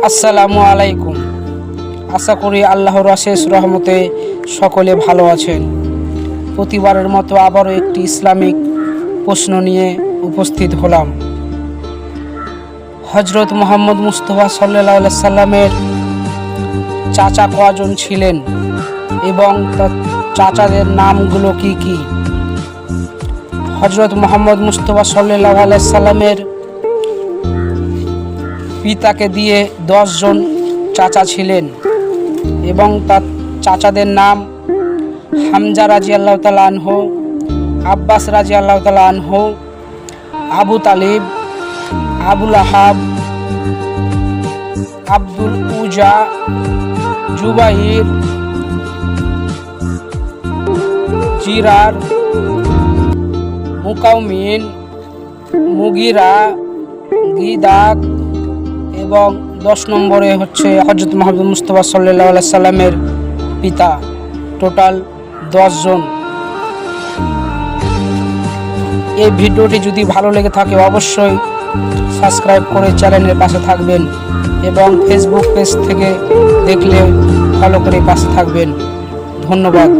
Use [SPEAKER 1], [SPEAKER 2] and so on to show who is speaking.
[SPEAKER 1] আসসালামু আলাইকুম। আশা করি আল্লাহর অশেষ রহমতে সকলে ভালো আছেন। প্রতিবারের মতো আবারও একটি ইসলামিক প্রশ্ন নিয়ে উপস্থিত হলাম। হজরত মুহাম্মদ মুস্তাফা সাল্লাল্লাহু আলাইহি সাল্লামের চাচা কজন ছিলেন এবং তার চাচাদের নামগুলো কি কি? হজরত মুহাম্মদ মুস্তাফা সাল্লাল্লাহু আলাইহি সাল্লামের পিতাকে দিয়ে 10 জন চাচা ছিলেন এবং তার চাচাদের নাম হামজা রাদিয়াল্লাহু তাআলা আনহু, আব্বাস রাদিয়াল্লাহু তাআলা আনহু, আবু তালিব, আবুল আহাব, আব্দুল উজা, জুবাইর, জিরার, মুকাউমিন, মুগিরা, গিদাক এবং 10 নম্বরে হচ্ছে হযরত মুহাম্মদ মুস্তাফা সাল্লাল্লাহু আলাইহি সাল্লামের পিতা। টোটাল 10 জন। এই ভিডিওটি যদি ভালো লেগে থাকে অবশ্যই সাবস্ক্রাইব করে চ্যানেলের পাশে থাকবেন এবং ফেসবুক পেজ থেকে দেখলে ফলো করে পাশে থাকবেন। ধন্যবাদ।